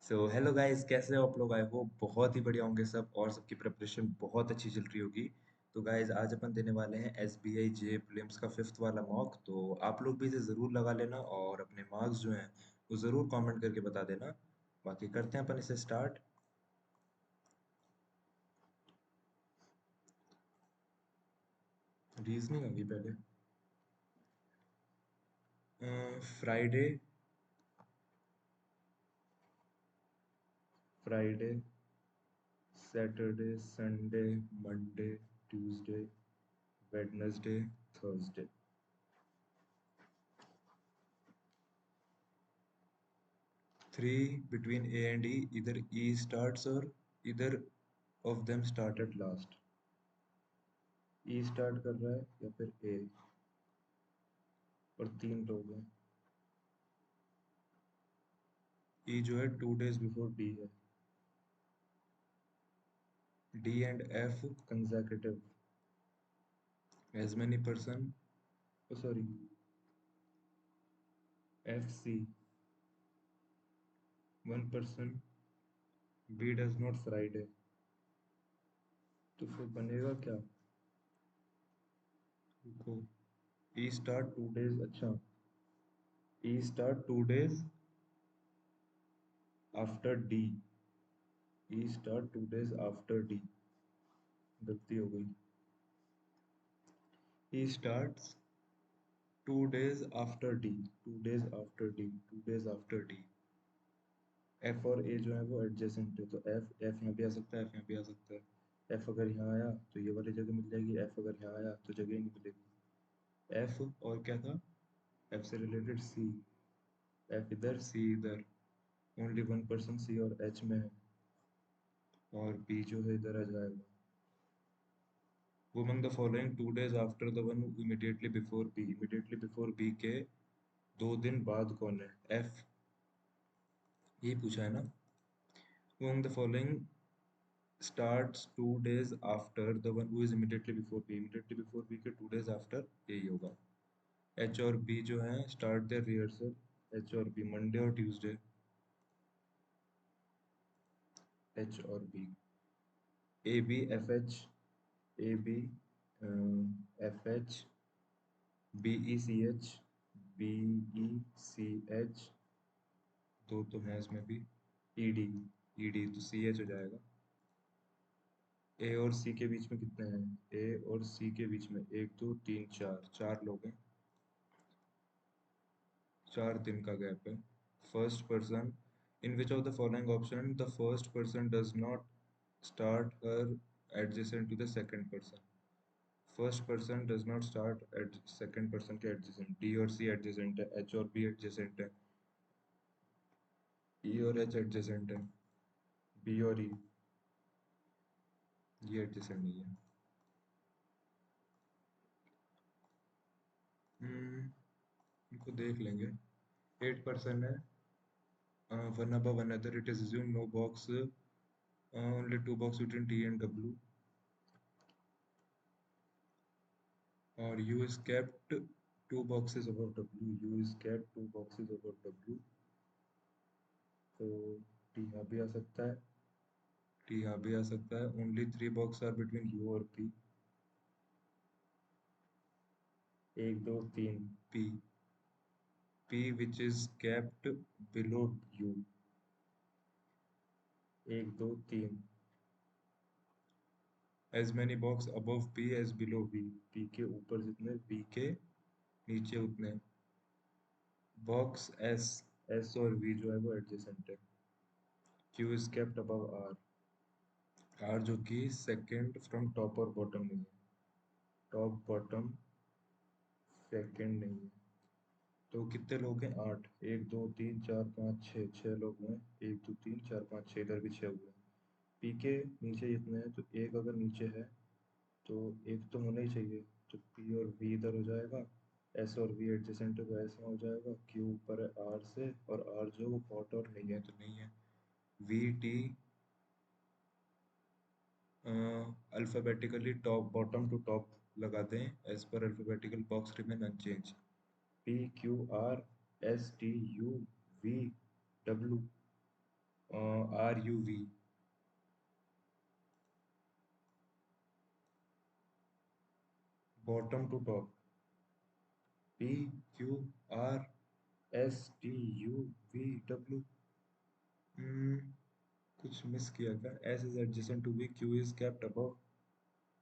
Hello guys, कैसे हो आप लोग? आई होप बहुत ही बढ़िया होंगे सब और सबकी प्रिपरेशन बहुत अच्छी चल रही होगी। तो गाइस, आज अपन देने वाले हैं S B I J prelims का फिफ्थ वाला मॉक। तो आप लोग भी इसे ज़रूर लगा लेना और अपने मार्क्स जो हैं वो ज़रूर कमेंट करके बता देना। बाकी करते हैं अपन इसे स्टार्ट। रीजनिंग होगी पहले। Friday, Friday, Saturday, Sunday, Monday, Tuesday, Wednesday, Thursday. 3 between A and E, either E starts or either of them start at last. E start कर रहा है या फिर A, और तीन लोग हैं। E जो है 2 days बिफोर D है। D and F consecutive. As many person, oh sorry, F C, one person. B does not Friday. तो फिर बनेगा क्या? रुको, E start 2 days, अच्छा, E start 2 days after D. E start 2 days after D. गलती हो गई। He starts 2 days after D, 2 days after D, 2 days after D. F और A जो है वो एडजेसेंट है, तो F यहाँ भी आ सकता है, F यहाँ भी आ सकता है। F अगर यहाँ आया तो ये वाली जगह मिल जाएगी, F अगर यहाँ आया तो जगह ही नहीं मिलेगी। F और क्या था? F से रिलेटेड C, F इधर C इधर, ओनली वन पर्सन C और H में है, और B जो है इधर आ जाएगा। Who among the following 2 days after the one immediately before B? Immediately before B के 2 दिन बाद कौन है? F, यही पूछा है ना? Who among the following starts 2 days after the one who is immediately before B? Immediately before B के 2 days after यही होगा। H और B जो है start their rehearsal, H और B मंडे और ट्यूसडे। H और B, A B F H, A B F H, B E C H, B E C H, दो तो है इसमें भी, E D, E D तो C H हो जाएगा। ए और सी के बीच में कितने हैं? ए और सी के बीच में 1 2 3 4, 4 लोग हैं। 4 दिन का गैप है। First person, in which of the following option the first person does not start her adjacent to the second person? First person does not start at second person के एडजेसेंट। डी और C adjacent है, H और B adjacent है, E और H adjacent है, B और ई ये adjacent नहीं है। इनको देख लेंगे। 8 पर्सन है, one above another, it is assumed no box, only two box between T and W, or U is kept 2 boxes above W, U is kept 2 boxes above W, तो T यहाँ भी आ सकता है, T यहाँ भी आ सकता है। only 3 box are between U और P, 1 2 3 P, P which is kept below U, 1 2 3, as many box above P as below V, P के ऊपर जितने B के नीचे उतने। बॉक्स एस, एस और वी जो है वो एडजेसेंट है। Q is kept above R, R जो कि सेकंड फ्रॉम टॉप और बॉटम नहीं है, टॉप बॉटम सेकंड नहीं है। तो कितने लोग हैं? 8, 1 2 3 4 5 6, 6 लोग हैं। 1 2 3 4 5 6, इधर भी 6 हुए हैं। पी के नीचे जितने हैं, तो एक अगर नीचे है तो एक तो होना ही चाहिए, तो पी और वी इधर हो जाएगा, एस और वी एडजेसेंट है तो ऐसा हो जाएगा। क्यू ऊपर है आर से, और आर जो वो बॉट और नहीं है तो नहीं है। V T alphabetically top bottom to top लगा दें, as per alphabetical box remain unchange. P Q R S T U V W, RUV, bottom to top, PQRSTUVW। कुछ मिस किया क्या? S is adjacent to B, Q is kept above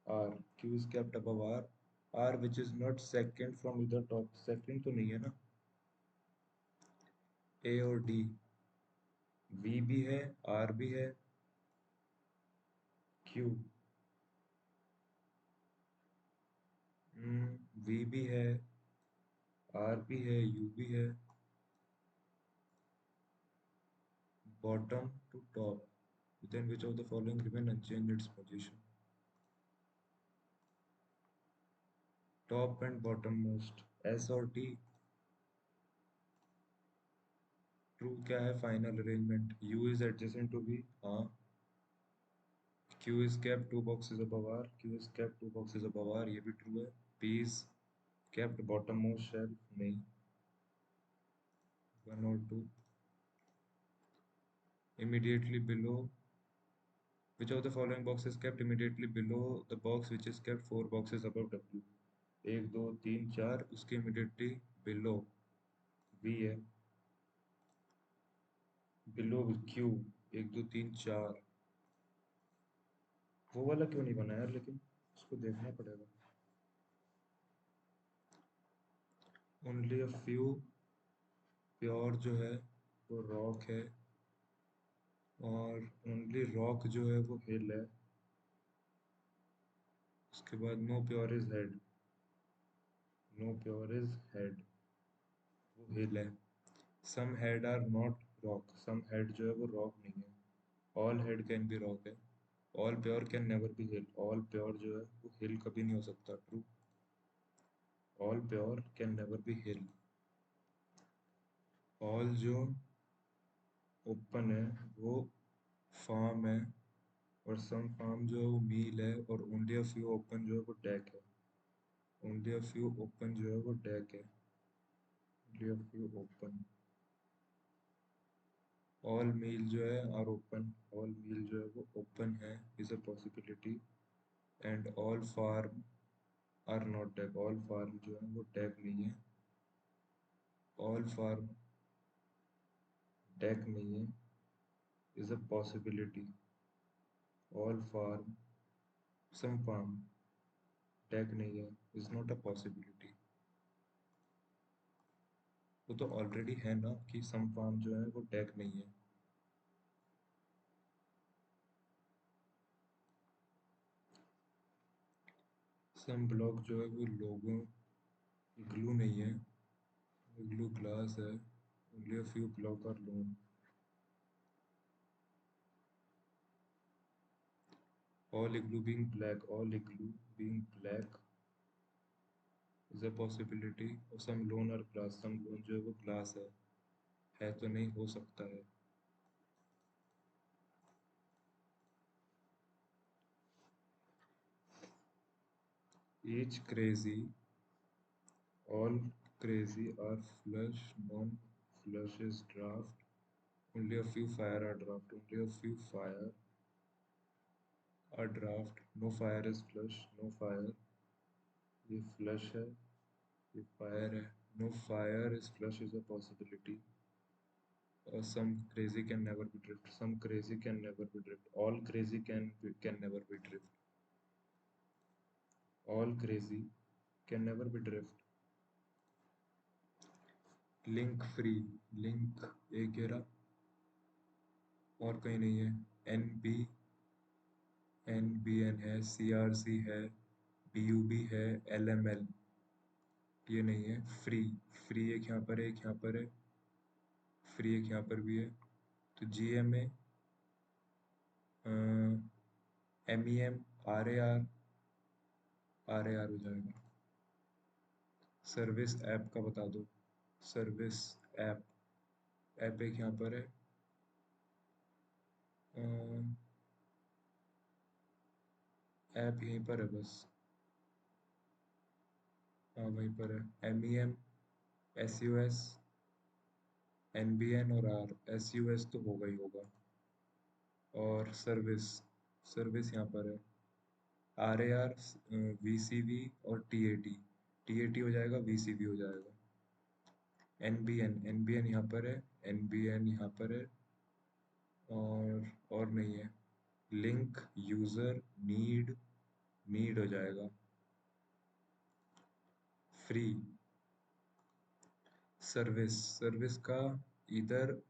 R, Q is kept above R which is not second from either top, second तो नहीं है ना। A और D, V भी है, R भी है, Q, V भी है, R भी है, U भी है, bottom to top, then which of the following remain unchanged its position? Top and bottom most, S और T। ट्रू क्या है? Final arrangement. U is adjacent to B, हाँ। Q is kept two boxes above R, Q is kept two boxes above R, ये भी true है। P is kept bottom most shelf, नहीं। 1 और 2। Immediately below, which of the following box is kept immediately below the box which is kept 4 boxes above W? 1 2 3 4, उसके immediately below V है, below Q, 1 2 3 4। वो वाला क्यों नहीं बना यार, लेकिन उसको देखना पड़ेगा। ओनली अ फ्यू प्योर जो है वो रॉक है, और ओनली रॉक जो है वो हिल है। उसके बाद no pure is head, no pure is head, वो हिल है। Some head are not rock, some head जो है वो रॉक नहीं है। All head can be rock है। All pure can never be hill, all pure जो है वो हिल कभी नहीं हो सकता। True, all pure can never be hill. All जो ओपन है वो फार्म है, और सम फार्म जो है वो मील है, और ओनली अ फ्यू ओपन जो है वो डेक है। ओनली अ फ्यू ओपन जो है वो डेक है, only a few open. All meal जो है आर ओपन, ऑल मील जो है वो ओपन है, is a possibility. And all farm are not deck, all farm जो है वो डेक नहीं है। ऑल फार्म डेक नहीं है, is a possibility. All farm, some farm deck नहीं है, इज नॉट अ पॉसिबिलिटी। वो तो ऑलरेडी है ना कि सम फार्म जो है वो डेक नहीं है। सम ब्लॉक जो है वो लोगों ग्लू नहीं है, ग्लू ग्लास है। Only a few block are loan. All igloo being black, all igloo being black is a possibility. और some loan are glass, some loan जो है वो ग्लास है तो नहीं, हो सकता है। Each crazy, all crazy are flush, non flush is draft, only a few fire are draft, only a few fire are draft, no fire is flush, no fire, ये फ्लश है, ये फायर है। No fire is flush is a possibility. Some crazy can never be drift. Some crazy can never be drift. All crazy can never be drift. All crazy can never be drift. Link free. Link एक घेरा और कहीं नहीं है। NBN है, CRC है, BUB है, LML ये नहीं है। फ्री, फ्री एक यहाँ पर है, एक यहाँ पर है, फ्री एक यहाँ पर भी है। तो GMA, MEM, RAR हो जाएगा। सर्विस ऐप का बता दो। सर्विस ऐप, ऐप एक यहाँ पर है, ऐप यहीं पर है बस। हाँ वहीं पर है। MEM, SUS, NBN और R। SUS तो होगा ही होगा। और सर्विस, सर्विस यहाँ पर है RAR, VCV और TAT। TAT हो जाएगा, VCV हो जाएगा। NBN यहाँ पर है, NBN यहाँ पर है, और नहीं है। लिंक, यूजर, नीड हो जाएगा। फ्री, सर्विस, सर्विस का इधर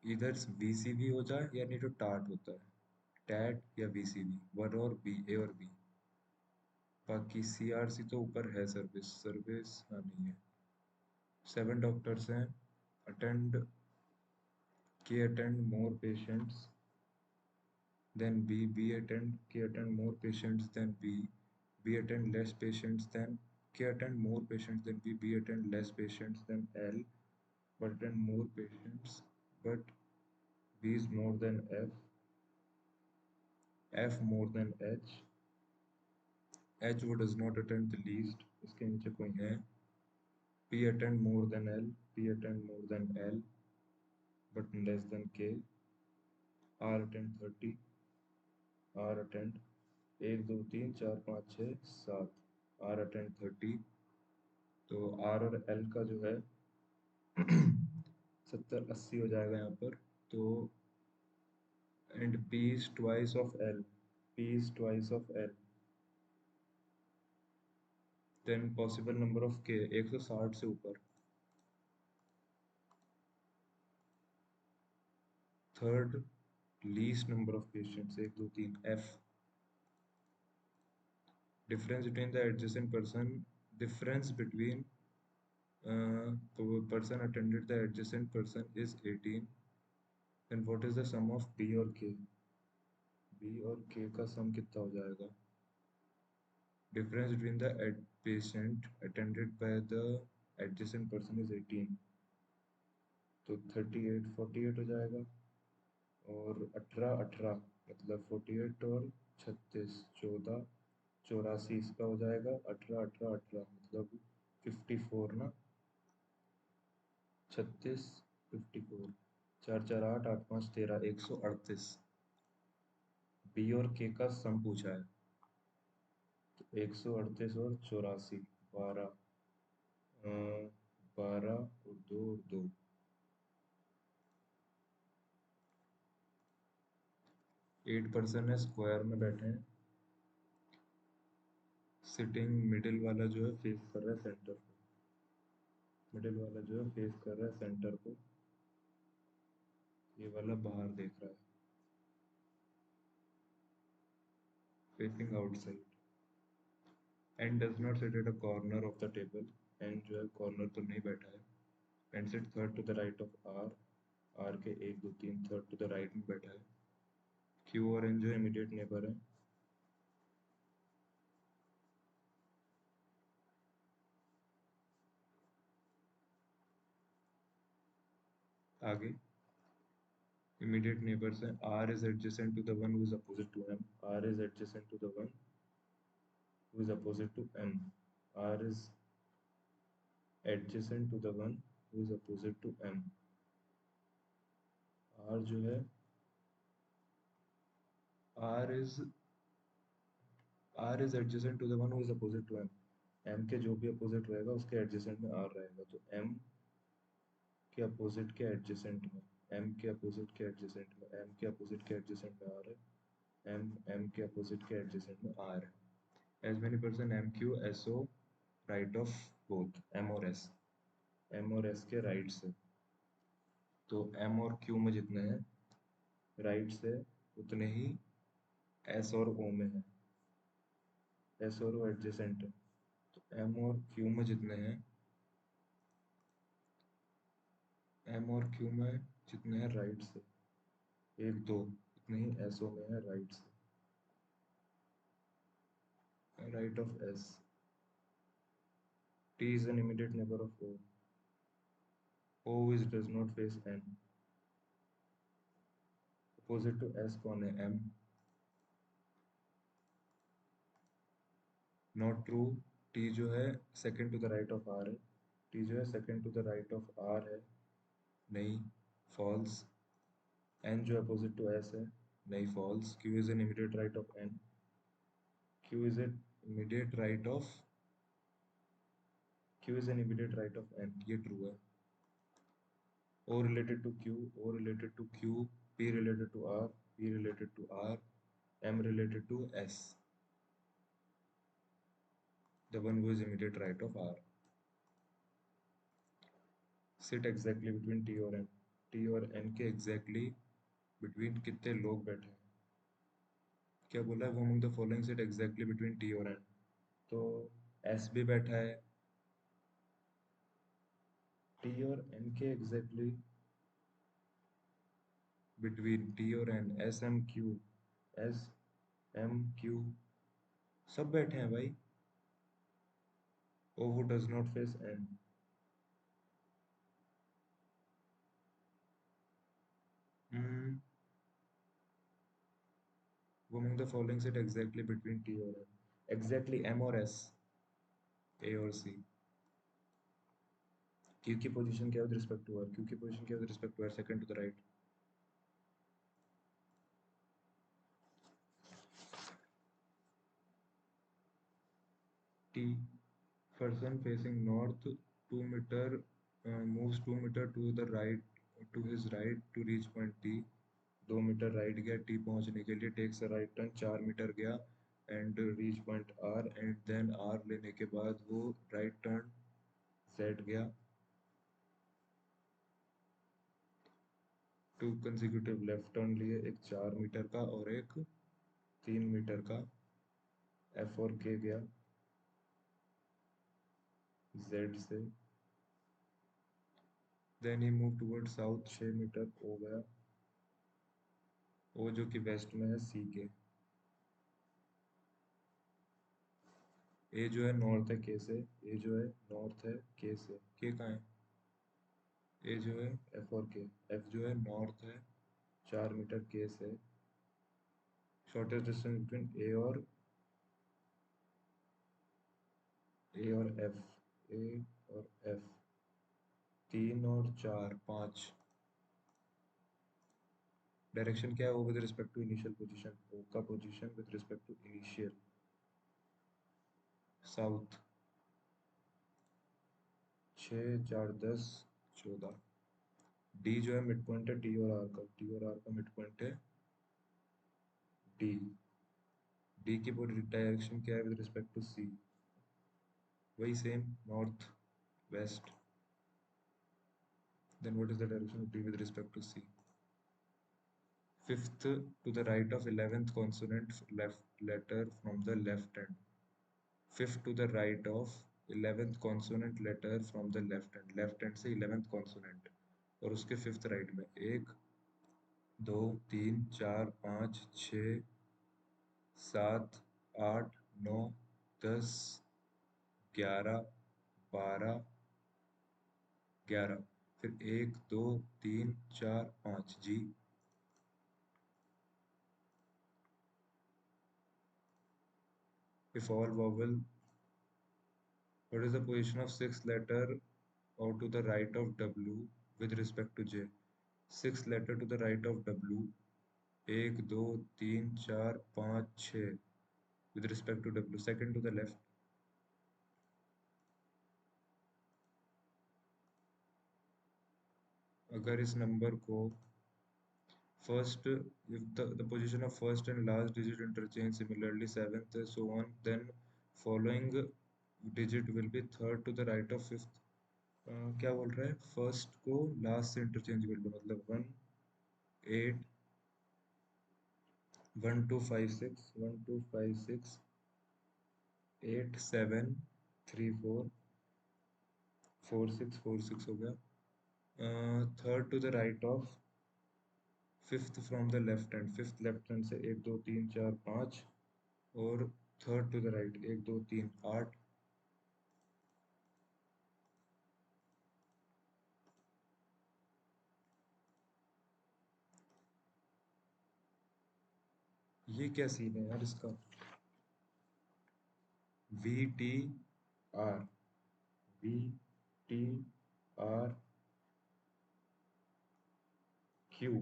इधर VCV हो जाए या नहीं तो टाट होता है, टैट या VCV, वन और बी, ए और बी। बाकी CRC तो ऊपर है, सर्विस, सर्विस हाँ नहीं है। 7 डॉक्टर्स हैं, attend more patients than B attend more patients than B attend less patients than K attend more patients than B attend less patients than L, but attend more patients, but B is more than F more than H who does not attend the least, इसके नीचे कोई है। P attend more than L, but less than K, R attend 30, R attend 1 2 3 4 5 6 7, R attend 30, तो R और L का जो है 70 80 हो जाएगा यहाँ पर। तो and P is twice of L, P is twice of L, then possible number of K 160 से ऊपर। Third least number of patients 1 2 3 F, difference between the adjacent person, difference between person attended the adjacent person is 18, then what is the sum of B और K? B और K का सम कितना हो जाएगा? Difference between the patient attended by the adjacent person is 18, तो 38 48 हो जाएगा, और 18 18 मतलब 48 और 36 14 84 इसका हो जाएगा, 18 18 18 मतलब 54 ना, 36 54, 4 4 8 8 5 13 138। बी और के का सम पूछा है, तो 138 और 84, 12 12 और 2 और 2, 8% है, स्क्वायर में बैठे हैं। सिटिंग मिडिल वाला जो है फेस कर रहा है सेंटर को, मिडिल वाला जो है फेस कर रहा है सेंटर को, ये वाला बाहर देख रहा है, facing outside. And does not sit at a corner of the table, and जो है कॉर्नर तो नहीं बैठा है। And sit third to the right of R, R के 1 2 3 थर्ड टू द राइट में बैठा है। क्यू और एन जो इमीडिएट नेबर है। आगे immediate neighbors हैं, R is adjacent to the one who is opposite to M, R is adjacent to the one who is opposite to M, R is adjacent to the one who is opposite to M, R जो है R is adjacent to the one who is opposite to M, M के जो भी opposite रहेगा उसके adjacent में R रहेगा, तो M के opposite के adjacent में, M के opposite के adjacent में, M के opposite के adjacent में R है, M के opposite के adjacent में R है। As many person MQ SO right of both M और S, M और S के राइट से, तो M और Q में जितने हैं राइट से उतने ही S और O में है, S और O एडजेसेंट है, तो M और Q में जितने हैं, M और Q में जितने हैं राइट से 1 2 उतने ही SO में है राइट से, right of S। T is an immediate neighbor of O, O is does not face N, opposite to S कौन है? M। नॉट ट्रू, T जो है second to the right of R है, T जो है second to the right of R है, नहीं, false. N जो अपोजिट टू S है, नहीं, false. Q is an immediate right of N. Q is an immediate right of Q is an immediate right of N, ये true है। O related to Q, O related to Q, P related to R, P related to R, M related to S. The one who is immediate right of R. Sit exactly between T और N. T और N के exactly between कितने लोग बैठे हैं? क्या बोला है? वो among the following sit exactly between T और N. तो S भी बैठा है, T और N के exactly between T और N, S M Q, S M Q सब बैठे हैं भाई। O who does not face N. Hmm. Among the following sit exactly between T और M. Exactly M और S, A और C. Q की position क्या है with respect to R? Q की पोजीशन क्या है with respect to R? Second to the right. T, person facing north 2 meter moves 2 meter to the right, to his right to reach point T. 2 metre right गया T पहुंचने के लिए, takes a right turn 4 metre गया and reach point R, and then R लेने के बाद वो right turn Z गया। टू कंसेक्यूटिव लेफ्ट टर्न लिए, एक 4 मीटर का और एक 3 मीटर का। F और K गया Z से, then he move toward south 6 metre O गया, O जो कि वेस्ट में है C के। A जो है नॉर्थ है K से, A जो है नॉर्थ है K से, K कहाँ है? A जो है F और K, F जो है नॉर्थ है 4 मीटर K से। शॉर्टेस्ट डिस्टेंस बिटवीन A और F, A और F 3 और 4 5। डायरेक्शन क्या है? वो with respect to initial position, O का position with respect to initial south. 6 4 10 14। D जो है मिड पॉइंट है टी और आर का, टी और आर का मिड पॉइंट है डी। डी की पूरी डायरेक्शन क्या है विद रिस्पेक्ट टू सी? वही same, north west. Then what is the direction of D with respect to C? Fifth to the right of 11th consonant left letter from the left hand. Fifth to the right of 11th consonant letter from the left hand से 11th consonant, और उसके fifth right में 1 2 3 4 5 6 7 8 9 10 11 12 11, फिर 1 2 3 4 5 जी। If all vowel, what is the position of sixth letter or to the right of W with respect to J? Sixth letter to the right of W, 1 2 3 4 5 6 with respect to W, second to the left। अगर इस number को first, if the position of first and last digit interchange similarly seventh so on, then following digit will be third to the right of fifth। क्या बोल रहा है? First को last से interchange कर लो, मतलब 1 8 1 2 5 6 1 2 5 6 8 7 3 4 4 6 4 6 हो गया। Third to the right of fifth from the left hand, fifth left hand से 1 2 3 4 5, और थर्ड टू द राइट 1 2 3 8। ये क्या सीन है यार इसका? V T R, V T R Q,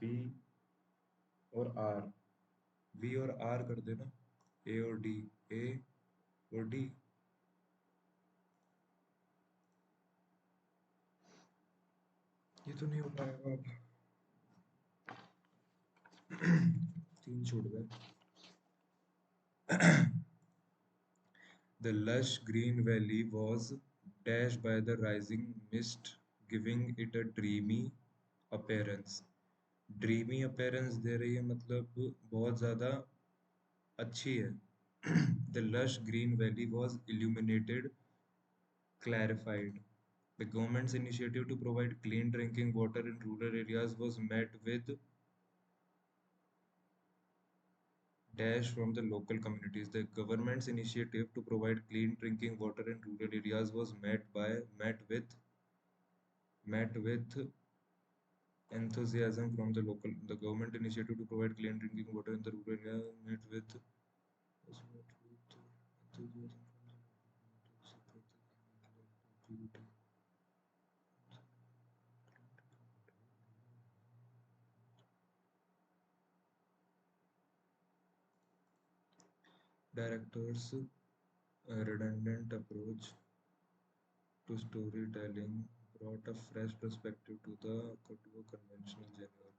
V और आर, वी और आर कर देना, ए और डी, ए और डी। ये तो नहीं हो पाएगा अब। तीन छूट गए। The lush green valley was dashed by the rising mist, giving it a dreamy appearance. Dreamy appearance दे रही है मतलब बहुत ज़्यादा अच्छी है। The lush green valley was illuminated, clarified. The government's initiative to provide clean drinking water in rural areas was met with dash from the local communities. The government's initiative to provide clean drinking water in rural areas was met with enthusiasm from the local. The government initiative to provide clean drinking water in the rural area was met with enthusiasm from the local. Directors' redundant approach to storytelling brought a fresh perspective to the conventional genre.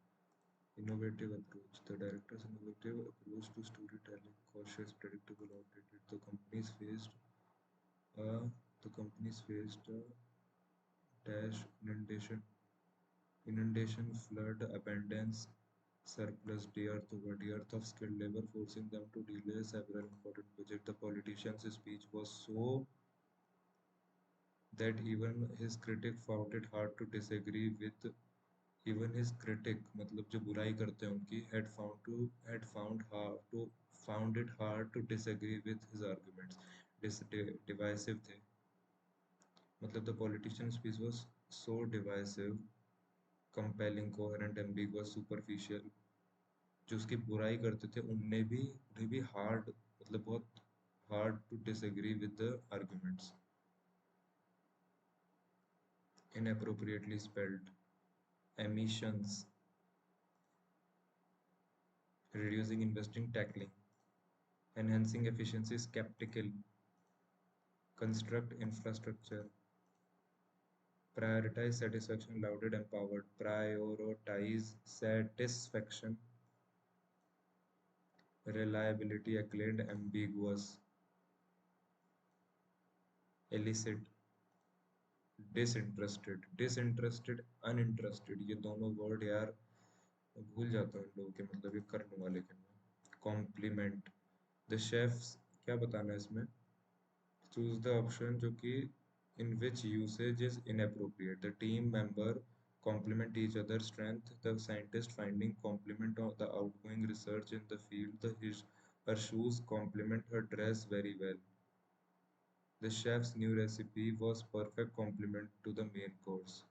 Innovative approach. The director's innovative approach to storytelling, cautious, predictable, outdated. Uh, the companies faced a dash inundation, flood, abundance, surplus dearth of skilled labor, forcing them to delay several important projects. The politician's speech was so that even his critic found it hard to disagree with. Even his critic, मतलब जो बुराई करते हैं उनकी, had found it hard to disagree with his arguments. Divisive थे, मतलब the politician's speech was so divisive, compelling, coherent, ambiguous, superficial. जो उसकी बुराई करते थे उन्हें भी हार्ड, मतलब बहुत hard to disagree with the arguments. Inappropriately spelled. Emissions. Reducing investing, tackling. Enhancing efficiency, skeptical. Construct infrastructure. Prioritize satisfaction, lauded, empowered. Prioritize satisfaction. Reliability, acclaimed, ambiguous. Illicit. Disinterested, uninterested. ये दोनों वर्ड यार भूल जाता हूँ इन लोगों के मतलब, ये कर लूंगा लेकिन मैं। कॉम्प्लीमेंट। द शेफ्स, क्या बताना है इसमें? चूज द ऑप्शन जो कि in which usage is inappropriate. The team member complement each other's strength. The scientist finding complement of the outgoing research in the field. Her shoes complement her dress very well. The chef's new recipe was perfect complement to the main course.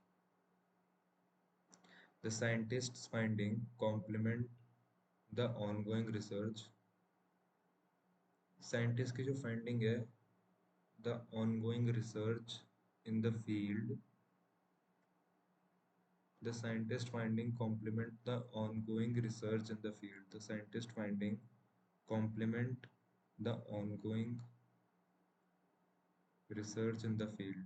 The scientist's finding complement the ongoing research. Scientist की जो finding है, the ongoing research in the field, the scientist finding complement the ongoing research in the field. The scientist finding complement the ongoing research in the field.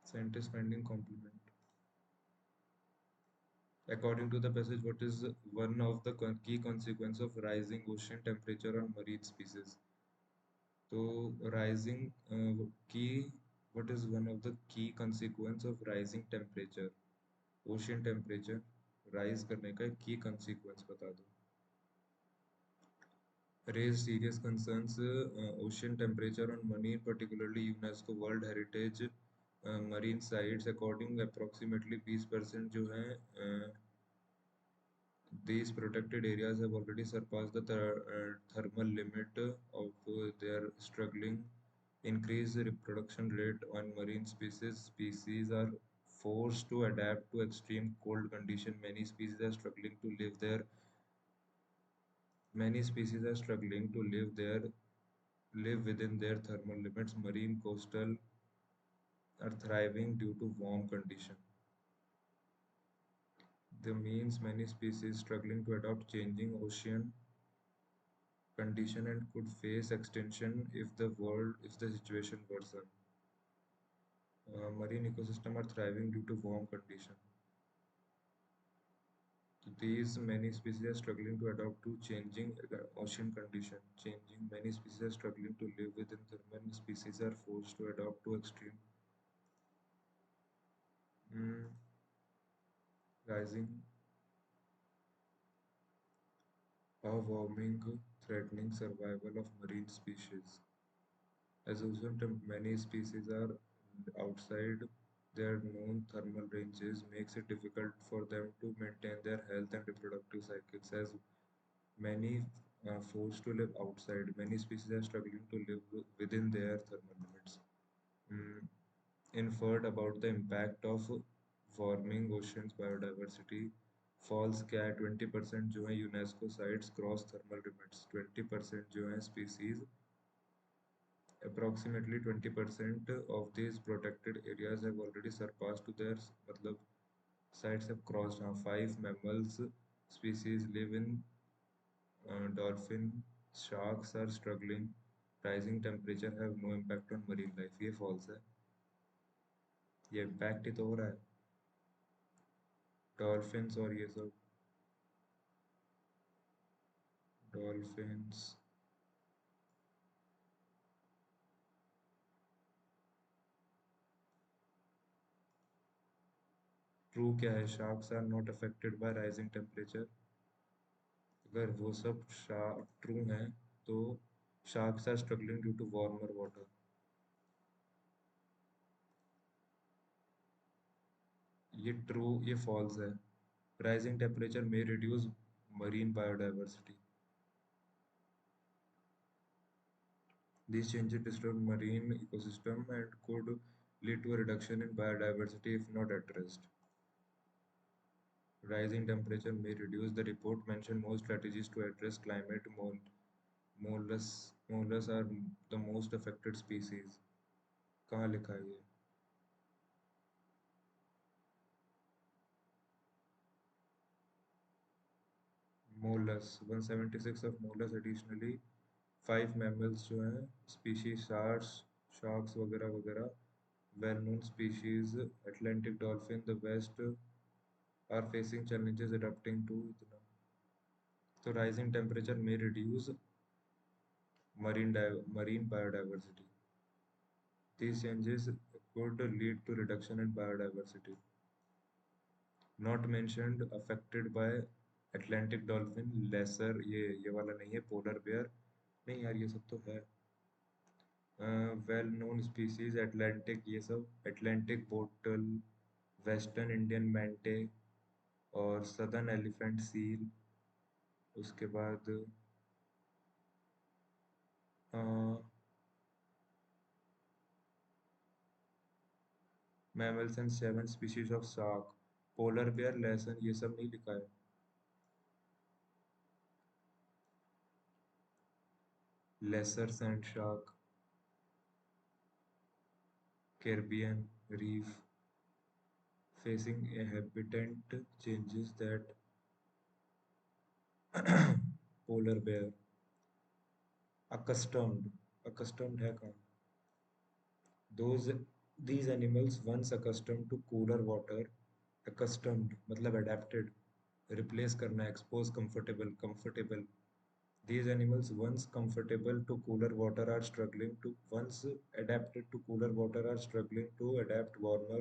Scientist finding complement. According to the passage, what is one of the key consequences of rising ocean temperature on marine species? So rising key, what is one of the key consequence of rising temperature? Ocean temperature rise करने का key consequence बता दो. Raise serious concerns, ocean temperature on marine, particularly UNESCO World Heritage marine sites. According approximately 20% जो हैं these protected areas have already surpassed the thermal limit of their struggling. Increased reproduction rate on marine species. Species are forced to adapt to extreme cold conditions. Many species are struggling to live there. Many species are struggling to live within their thermal limits. Marine coastal are thriving due to warm conditions. The means many species struggling to adopt changing ocean condition and could face extinction if the situation worsen. Marine ecosystem are thriving due to warm condition. These many species are struggling to adapt to changing ocean condition. Changing many species are struggling to live within them. Many species are forced to adapt to extreme mm, rising or warming, threatening survival of marine species. As a result, many species are outside their known thermal ranges, makes it difficult for them to maintain their health and reproductive cycles. As many are forced to live outside, many species are struggling to live within their thermal limits. Mm, Inferred about the impact of warming oceans biodiversity falls क्या 20% जो है UNESCO sites cross thermal limits 20% जो है species. Approximately 20% of these protected areas have already surpassed to their मतलब sites have crossed. Now, five mammals species live in dolphin. Sharks are struggling. Rising temperature have no impact on marine life. ये false है. ये impact ही तो हो रहा है. Dolphins और ये सब dolphins. True क्या है? Sharks are not affected by rising temperature. अगर वो सब ट्रू हैं तो sharks are struggling due to warmer water. ये ट्रू ये फॉल्स है. Rising temperature may reduce marine biodiversity. These changes disturb marine ecosystem and could lead to a reduction in biodiversity if not addressed. Rising temperature may reduce the report mentioned more strategies to address climate. Mollusks are the most affected species. कहाँ लिखा है ये? Mollusks 176 of mollusks additionally 5 mammals जो हैं species sharks वगैरह वगैरह well known species Atlantic dolphin the west are facing challenges adapting to इतना. तो rising temperature may reduce marine biodiversity. These changes could lead to reduction in biodiversity. Not mentioned affected by Atlantic dolphin, lesser ये वाला नहीं है, polar bear नहीं यार ये सब तो है. Well known species Atlantic ये सब Atlantic bottle, Western Indian mante और Southern elephant seal. उसके बाद mammals and 7 species of shark. Polar bear, lesson ये सब नहीं लिखा है. Lesser sand shark, Caribbean reef facing a habitat changes that polar bear accustomed है कहाँ? Those these animals once accustomed to cooler water, accustomed मतलब adapted, replace करना expose comfortable. These animals once comfortable to cooler water are struggling to once adapted to cooler water are struggling to adapt warmer.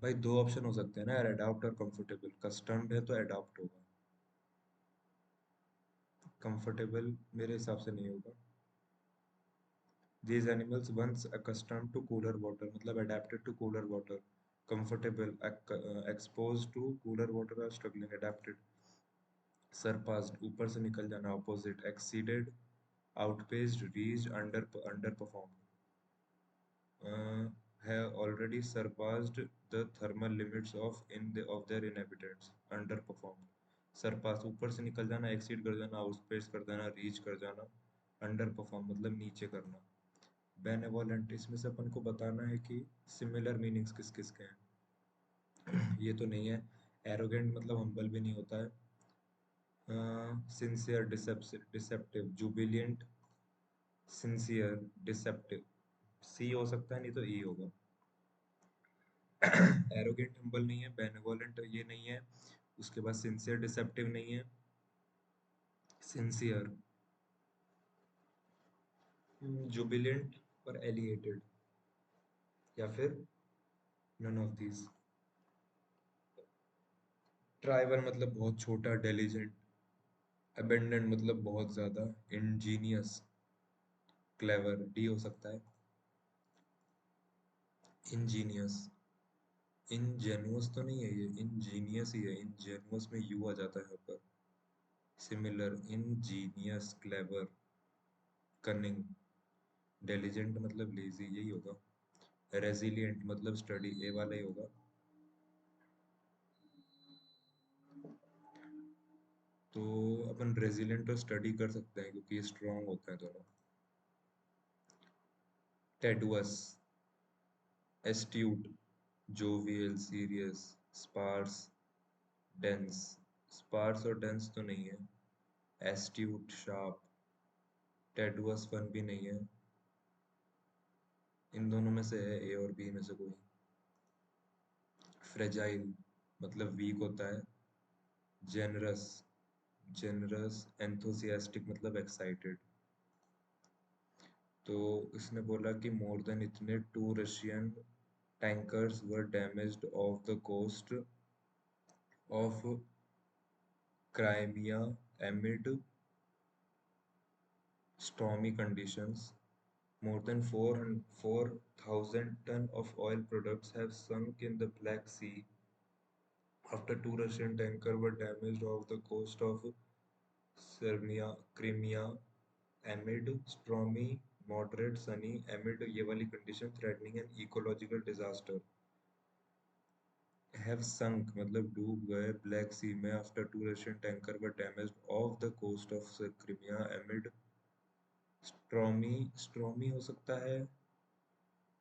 भाई दो option हो सकते हैं ना यार, adopt और कंफर्टेबल. कस्टम्ड है तो अडॉप्ट होगा, कंफर्टेबल मेरे हिसाब से नहीं होगा. These animals once accustomed to cooler water मतलब adapted to cooler water, comfortable exposed to cooler water are struggling adapted. Surpassed ऊपर से निकल जाना, opposite exceeded, outpaced, reached, underperformed. Have already surpassed the thermal limits of their inhabitants, underperformed. Surpass ऊपर से निकल जाना, exceed कर जाना, outpace कर देना, reach कर जाना, underperform मतलब नीचे करना. बेनेवोलेंट इसमें से अपन को बताना है कि सिमिलर मीनिंग्स किस किस के हैं. ये तो नहीं है। एरोगेंट मतलब हम्बल भी नहीं होता है। Sincere, deceptive, jubilant, sincere, deceptive. C हो सकता है, नहीं तो ई होगा। एरोगेंट हम्बल नहीं है, बेनेवोलेंट ये नहीं है, उसके बाद सिंसियर डिसेप्टिव नहीं है, सिंसियर, जुबिलेंट और एलिएटेड, या फिर नन ऑफ दीज। ट्राइबर मतलब बहुत छोटा, डेलिजेंट। अबेंडेंट मतलब बहुत ज्यादा। इंजीनियस, क्लेवर, डी हो सकता है। इंजीनियस। इनजेनुअस तो नहीं है ये, इंजीनियस ही है। इंजेनुअस में यू आ जाता है यहाँ पर। Similar, ingenious, clever, cunning. Diligent मतलब लेजी, यही होगा। रेजिलिएंट मतलब स्टडी, ए वाला ही होगा। तो अपन रेजिलिएंट और स्टडी कर सकते हैं क्योंकि ये स्ट्रांग होते हैं दोनों। Tedious, astute, jovial, serious, sparse, dense. Sparse और डेंस तो नहीं है। Astute, sharp. टेडुअस वन भी नहीं है। इन दोनों में से है, ए और बी में से कोई। फ्रेजाइल मतलब वीक होता है। जेनरस, जेनरस, एंथुसियास्टिक मतलब एक्साइटेड। तो इसने बोला कि मोर देन इतने 2 Russian tankers were damaged off the coast of Crimea amid stormy conditions. More than 4,000 tons of oil products have sunk in the Black Sea after 2 Russian tankers were damaged off the coast of Crimea amid stormy, moderate sunny, amid ये वाली condition threatening an ecological disaster. Have sunk मतलब डूब गए Black Sea में after 2 Russian tanker were damaged off the coast of Crimea amid stormy. Stormy हो सकता है,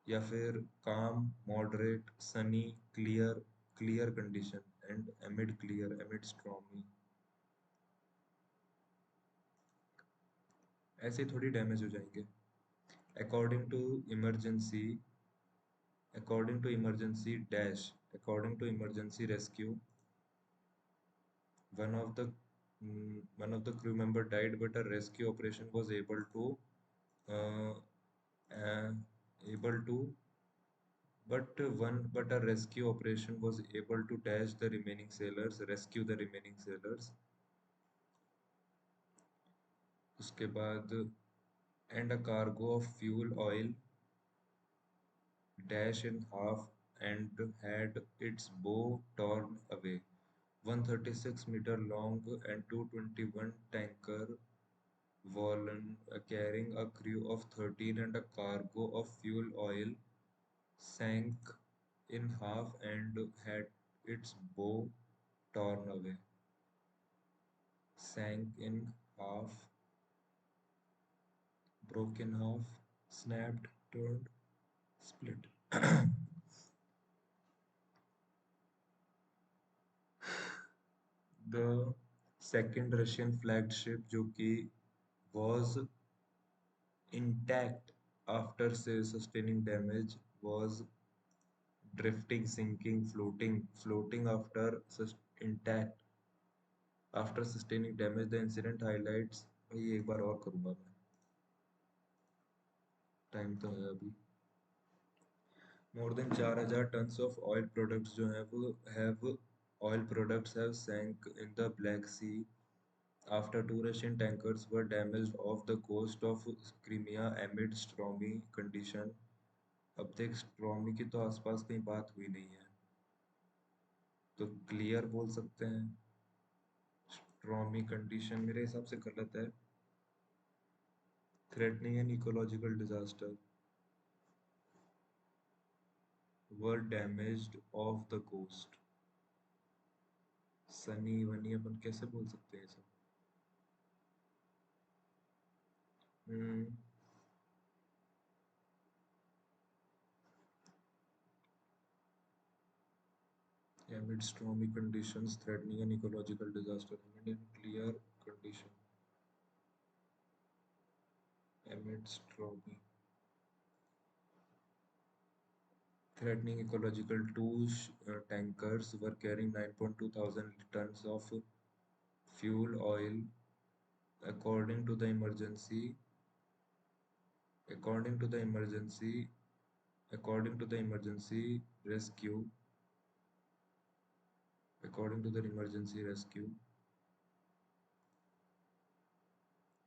या फिर calm, moderate, sunny, clear, clear condition, and amid clear, amid stormy. ऐसे थोड़ी डैमेज हो जाएंगे। According to emergency, according to emergency dash, according to emergency rescue, one of the one of the crew member died, but a rescue operation was uh, uh, able to but a rescue operation was able to dash the remaining sailors, rescue the remaining sailors. उसके बाद and a cargo of fuel oil dash in half and had its bow torn away. 136-meter long and 221 tanker carrying a crew of 13 and a cargo of fuel oil sank in half and had its bow torn away. Sank in half, broke in half, snapped, turned, split. The second Russian flagged ship जो कि was intact after sustaining damage was drifting, sinking, floating after intact after sustaining damage. The incident highlights, भाई एक बार और करूंगा मैं, time तो है अभी। More than 4,000 tons of oil products जो है वो have oil products have sank in the Black Sea after 2 Russian tankers were damaged off the coast of Crimea amid stormy condition. अब देख, स्ट्रॉमी की तो आसपास कहीं बात हुई नहीं है, तो क्लियर बोल सकते हैं। स्ट्रॉमी कंडीशन मेरे हिसाब से गलत है। Threatening an ecological disaster, were damaged off the coast. सनी वनी अपन कैसे बोल सकते हैं सब। हम्म, amid stormy conditions threatening an ecological disaster. Amid in clear condition. Amid stormy threatening ecological tankers were carrying 9.2 thousand tons of fuel oil according to the emergency according to the emergency according to the emergency rescue according to the emergency rescue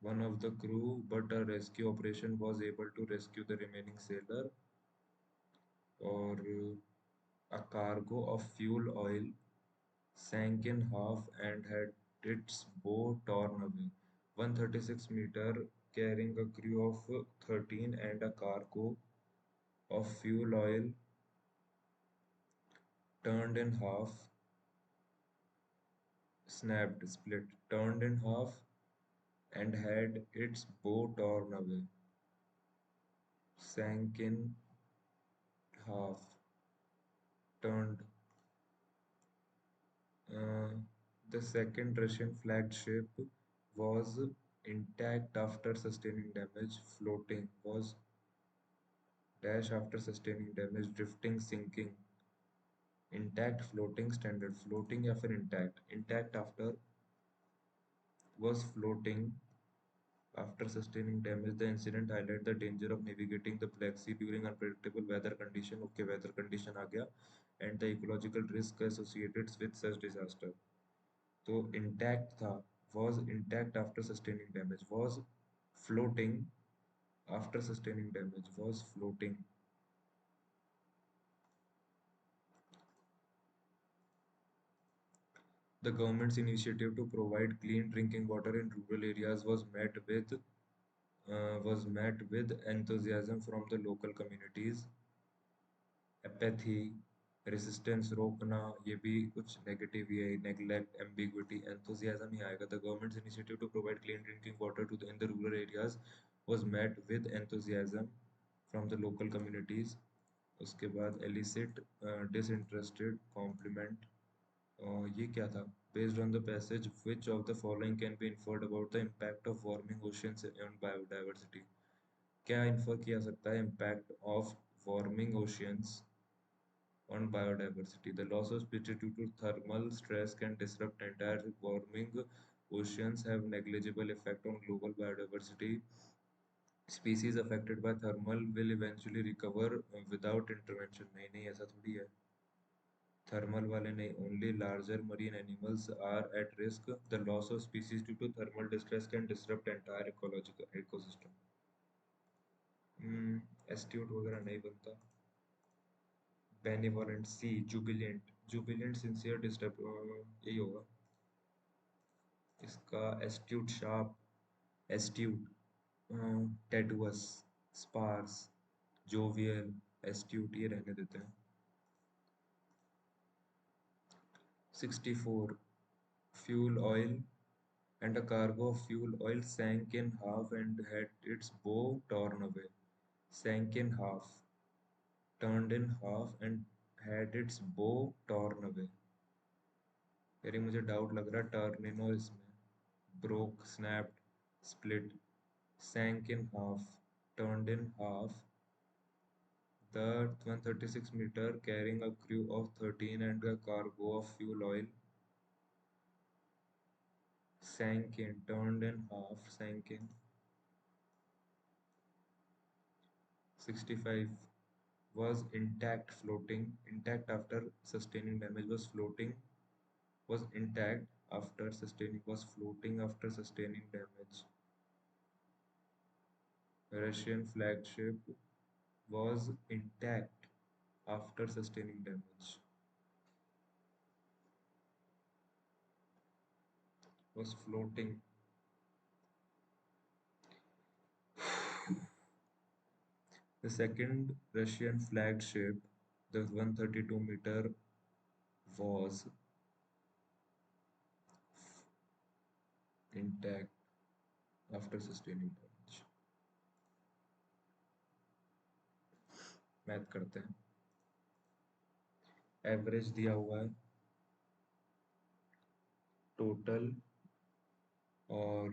one of the crew, but a rescue operation was able to rescue the remaining sailor or a cargo of fuel oil sank in half and had its bow torn away. 136-meter carrying a crew of 13 and a cargo of fuel oil turned in half, turned in half and had its bow torn away, sank in half, turned. Uh, the second Russian flagged ship was intact after sustaining damage, floating, was dash after sustaining damage, drifting, sinking, intact, floating, standard, floating या फिर intact after was floating after sustaining damage. The incident highlighted the danger of navigating the Black Sea during unpredictable weather condition. Okay, weather condition आ गया and the ecological risk associated with such disaster. तो intact था, was intact after sustaining damage, was floating after sustaining damage, was floating. The government's initiative to provide clean drinking water in rural areas was met with enthusiasm from the local communities. Apathy, resistance, रोकना, ये भी कुछ negative ही है, neglect, ambiguity, enthusiasm ही आएगा. The government's initiative to provide clean drinking water in the rural areas was met with enthusiasm from the local communities. उसके बाद elicit disinterested compliment. ये क्या था? Based on the passage, which of the following can be inferred about the impact of warming oceans on biodiversity? क्या infer किया सकता है impact of warming oceans on biodiversity? The loss of species due to thermal stress can disrupt entire warming oceans have negligible effect on global biodiversity. Species affected by thermal will eventually recover without intervention. नहीं नहीं ऐसा थोड़ी है. Thermal वाले नहीं, only larger marine animals are at risk. The loss of species due to thermal distress can disrupt entire ecological ecosystem. Astute वगैरह नहीं बनता. Benevolent, सी jubilant sincere disturb यही होगा इसका. astute sharp, astute, tedious, sparse, jovial, astute ये रहने देते हैं. 64 fuel oil and a cargo of fuel oil sank in half and had its bow torn away. Sank in half, turned in half and had its bow torn away. यार ये मुझे doubt लग रहा है टर्निनो इसमें. broke, snapped, split, sank in half, turned in half. The 136-meter carrying a crew of 13 and a cargo of fuel oil sank in, turned in half, sank in. 65 was intact, floating, intact after sustaining damage, was floating, was intact after sustaining, was floating after sustaining damage. Russian flagship was intact after sustaining damage, was floating. The second Russian flagship, the 132-meter, was intact after sustaining damage. Math करते हैं. Average दिया हुआ है total और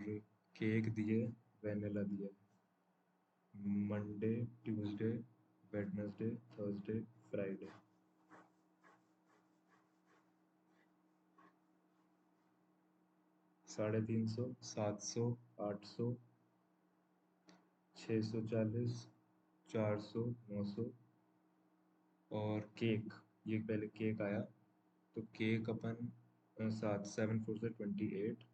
cake दिए, vanilla दिया, Monday, Tuesday, Wednesday, Thursday, Friday. 350, 700, 800, 640, 400, 900। और cake, ये पहले केक आया, तो केक अपन 7 7 4 से 28,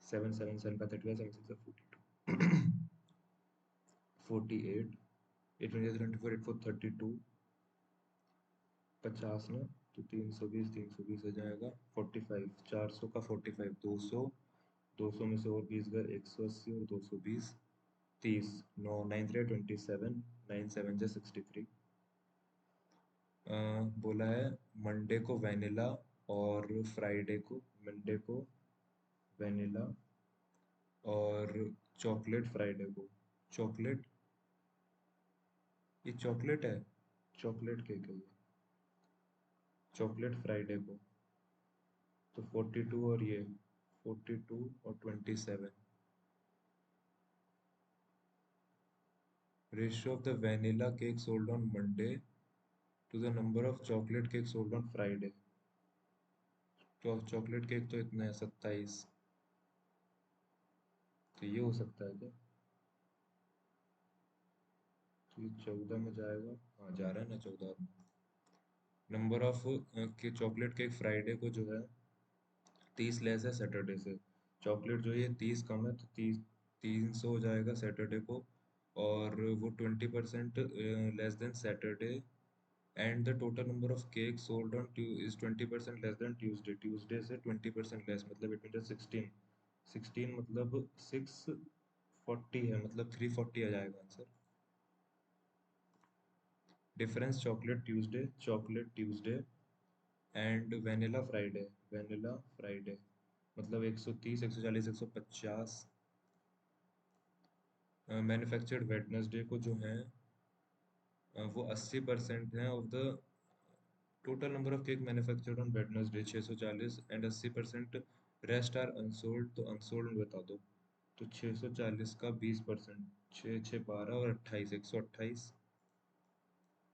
7 7 7 का 30, 7 6 42, 48, 8 24 8 4 32, 50 ना, तो 320, 320 हो जाएगा 45, 400 का 45, 200, 200 में से और 20 गए, 180 और 220, 30, 9 9 3 27, 9 7 जा 63। बोला है मंडे को वेनिला और फ्राइडे को, मंडे को वेनिला और चॉकलेट फ्राइडे को। चॉकलेट, ये चॉकलेट है, चॉकलेट केक है ये, चॉकलेट फ्राइडे को। तो 42 और ये 42 और 27। Ratio of the vanilla cake sold on Monday to the number of chocolate cake sold on Friday. तो चॉकलेट केक तो इतना है 27, तो ये हो सकता है क्या? तो ये 14 में जाएगा, हाँ जा रहा है ना 14 में। नंबर ऑफ के चॉकलेट केक फ्राइडे को जो है 30 लेस है सैटरडे से। चॉकलेट जो है ये 30 कम है, तो 300 हो जाएगा सैटरडे को, और वो 20% less than Saturday. And the total number of cake sold on is 20% less than Tuesday. Tuesday से 20% लेस, मतलब इट मीन 16। 16 मतलब 640 है, मतलब 340 आ जाएगा answer. Difference chocolate Tuesday and vanilla Friday, vanilla Friday मतलब 130, 140, 150। मैन्युफैक्चर्ड वेडनेसडे को जो है वो 80% है of the total number of cake manufactured on Wednesday 640, and 80% rest are unsold. तो अनसोल्ड में बता दो। तो 640 का 20%, 6 6 12 और 28, 128।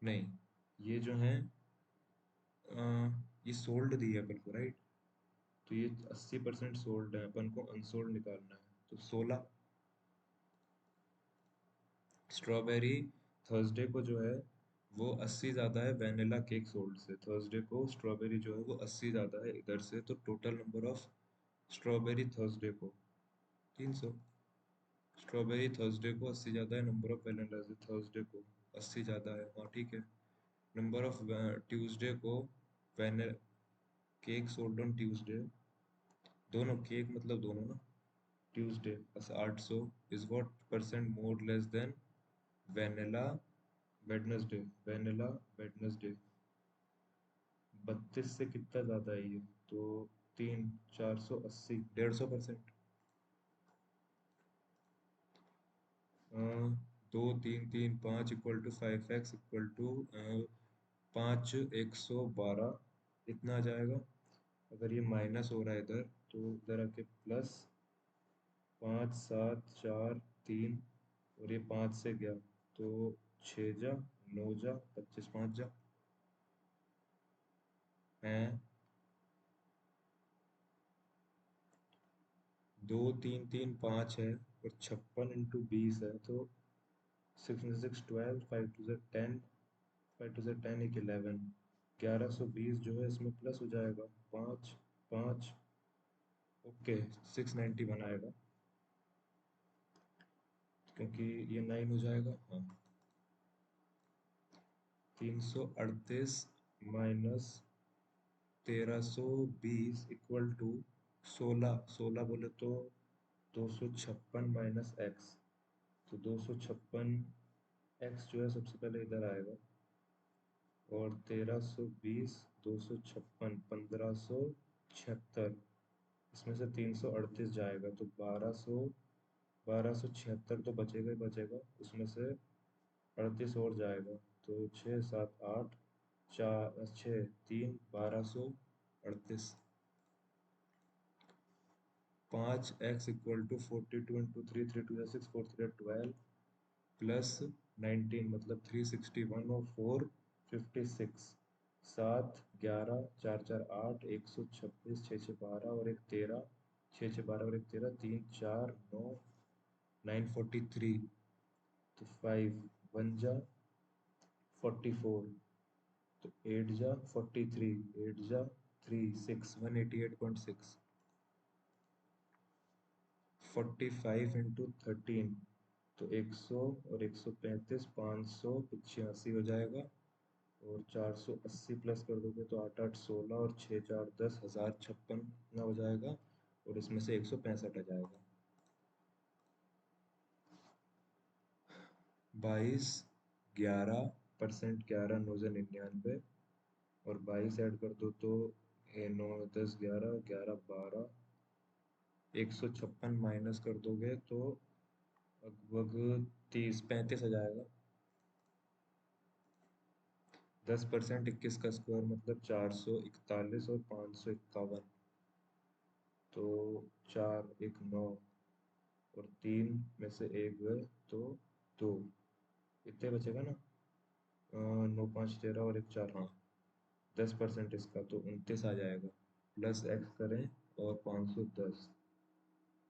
नहीं, ये जो है ये सोल्ड दी है अपन को, राइट? तो ये 80% सोल्ड है, अपन को अनसोल्ड निकालना है, तो 16। स्ट्रॉबेरी थर्सडे को जो है वो 80 ज़्यादा है वेनिला केक सोल्ड से। थर्सडे को स्ट्रॉबेरी जो है वो 80 ज़्यादा है इधर से, तो total number of strawberry Thursday को 300। स्ट्रॉबेरी थर्सडे को 80 ज़्यादा है, नंबर ऑफ वेनिला से थर्सडे को 80 ज़्यादा है, हाँ ठीक है। नंबर ऑफ ट्यूसडे को when cake sold on Tuesday, दोनों केक मतलब दोनों ना, ट्यूसडे बस 800 is what percent more less than vanilla Wednesday, vanilla Wednesday 32 से कितना ज्यादा है ये, तो 480, 150%। 2 3 3 5 equal to 5x equal to 5 112, इतना आ जाएगा। अगर ये माइनस हो रहा है इधर, तो इधर आके प्लस 5 7 4 3, और ये 5 से गया, तो 6 जा 9 जा 25, 5 जा है। 2 3 3 5 है, और 56 × 20 है, तो 6 6 12, 5 2 10, 5 2 10 एक 11, 1120 जो है इसमें प्लस हो जाएगा 5 5, ओके 691 आएगा, क्योंकि ये 9 हो जाएगा, हाँ। 338 माइनस 1320 इक्वल टू 16, 16 बोले तो 256 माइनस एक्स, तो 256 एक्स जो है सबसे पहले इधर आएगा, और 1320, 256, 1576, इसमें से 338 जाएगा, तो 1276 तो बचेगा ही बचेगा, उसमें से 38 और जाएगा, तो 6 7 8, 4 6 3, 1238। 5x equal to 42 into 3 3 2 6 4 3 12 plus 19 मतलब 361 और 456। 7 11 4 4 8 126 6 6 12 और एक 13 6 6 12 और एक 13 3 4 9 943। तो 5 1 जा 44 तो 8 जा 43 8 जा 3 6 188.6 45 इंटू 13 तो 100 और 135 585 हो जाएगा। और 480 प्लस कर दोगे तो 8 8 16 और 6 4 10 1056 ना हो जाएगा। और इसमें से 165 आ जाएगा। 22 11% 11 9 99 और 22 ऐड कर दो तो 9 10 11 11 12 156 माइनस कर दोगे तो लगभग 30 35 आ जाएगा। 10% 21 का स्क्वायर मतलब 441 और 551। तो 4 1 9 और 3 में से 1 गए तो 2 इतने बचेगा ना। 9 5 13 और एक 4 हाँ। 10% इसका तो 29 आ जाएगा। प्लस एक्स करें और 510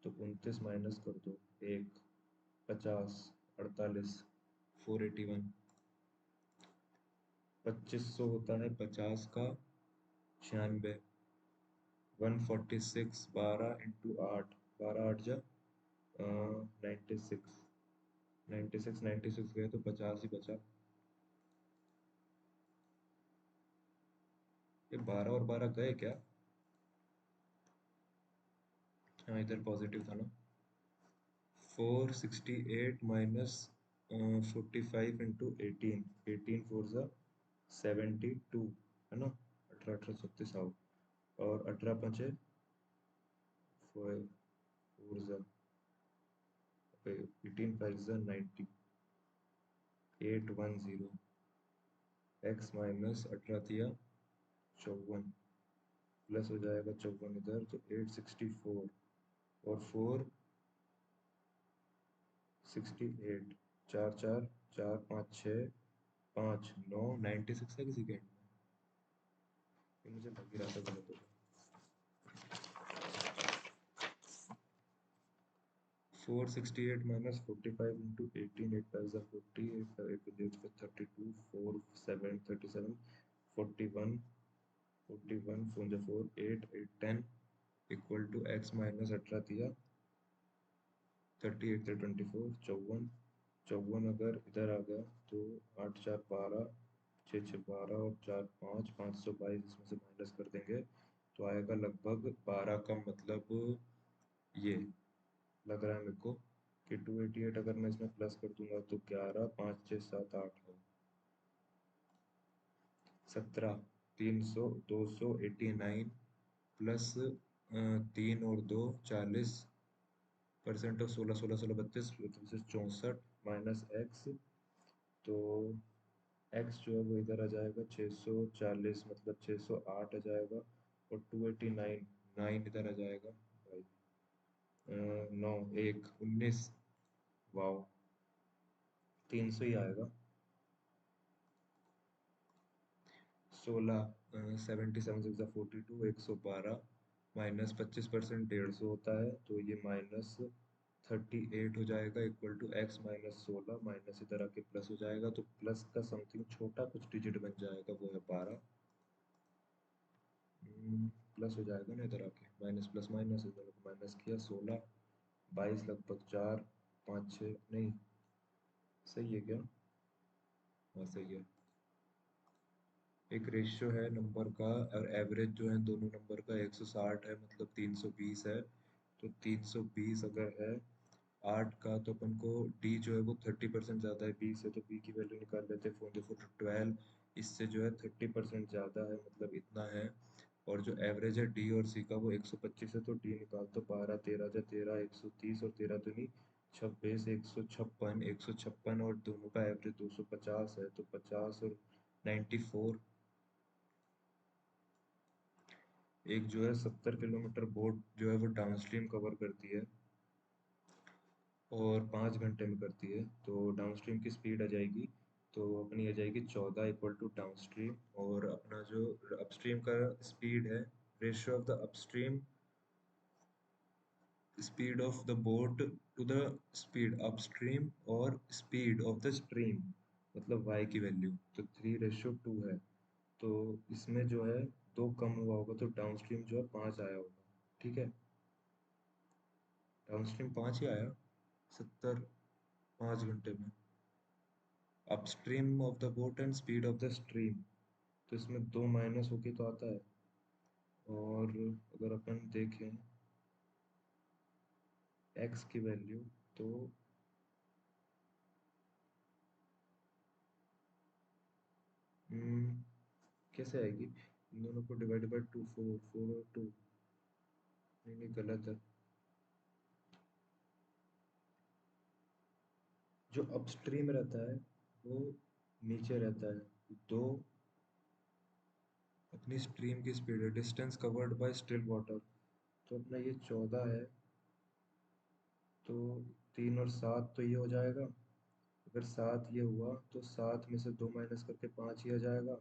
तो 29 माइनस कर दो 1 50 48 481। 2500 होता है 50 का 96। 146 12 इंटू 8 12 8 जा 96 96 96 गए तो 50 ही बचा। ये 12 और 12 गए क्या। हाँ इधर पॉजिटिव था ना। 468 माइनस 45 इंटू 18 18 4 जा 72 है ना। 18 18 36 आओ और 18 5 4 जा 18 5 जा 90 810। एक्स माइनस 18 दिया 54 प्लस हो जाएगा 54 इधर तो 864 और 468 4 4 4 5 6 5 9 96 है किसी के end में। ये मुझे लग ही रहा था गलत होगा। 468 minus 45 into 18 8 5 40 8 5 32 4 7 37 41 41 4 4 8 8 10 equal to x minus 18 दिया 38 से 24 54 54 अगर इधर आ गया तो 8 4 12 6 6 12 और 4 5 522 इसमें से माइनस कर देंगे तो आएगा लगभग 12 का मतलब ये लग रहा है मेरे को कि 288 अगर मैं इसमें प्लस कर दूंगा तो 11 5 6 7 8 है 17 300 289 प्लस 3 और 2 40% और 16 16 16 32 64 माइनस एक्स तो एक्स जो है वो इधर आ जाएगा 640 मतलब 608 आ जाएगा और 289 9 इधर आ जाएगा भाई 9 1 19 वाओ 300 ही आएगा। 16 77 6 42 112 माइनस 25% 150 होता है तो ये माइनस 38 हो जाएगा equal to x minus 16 minus इधर आके प्लस हो जाएगा तो प्लस का समथिंग छोटा कुछ डिजिट बन जाएगा वो है 12। प्लस हो जाएगा ना इधर आके माइनस प्लस माइनस इधर माइनस किया 16 22 लगभग 4 5 6 नहीं सही है क्या। हाँ सही है। एक रेशियो है नंबर का और एवरेज जो है दोनों नंबर का 160 है मतलब 320 है। तो 320 अगर है 8 का तो अपन को डी जो है वो 30% ज़्यादा है बी से तो बी की वैल्यू निकाल लेते हैं 4 12 इससे जो है 30% ज़्यादा है मतलब इतना है। और जो एवरेज है डी और सी का वो 125 है तो डी निकाल तो 12 13 जा 13 130 और 13 दूनी 26 156 और दोनों का एवरेज 250 है तो 50 और 94 एक जो है 70 किलोमीटर बोट जो है वो डाउनस्ट्रीम कवर करती है और 5 घंटे में करती है, तो डाउनस्ट्रीम की स्पीड आ जाएगी, तो अपनी आ जाएगी 14 इक्वल टू डाउनस्ट्रीम, और अपना जो अपस्ट्रीम का स्पीड है, ratio of the upstream speed of the boat to the speed upstream और स्पीड ऑफ द स्ट्रीम, मतलब y की वैल्यू, तो 3:2 है। तो इसमें जो है 2 कम हुआ होगा, तो डाउनस्ट्रीम जो है 5 आया होगा। ठीक है, डाउनस्ट्रीम 5 ही आया, 70 5 घंटे में। Upstream of the boat and speed of the stream, तो इसमें 2 माइनस होके तो आता है। और अगर अपन देखें x की वैल्यू, तो हम्म, कैसे आएगी, इन दोनों को डिवाइड बाय 2, 4 4 और 2, नहीं नहीं गलत है। जो अपस्ट्रीम रहता है वो नीचे रहता है, दो अपनी स्ट्रीम की स्पीड है, distance covered by still water, तो अपना ये 14 है, तो 3 और 7 तो ये हो जाएगा। अगर 7 ये हुआ तो 7 में से 2 माइनस करके 5 ही आ जाएगा,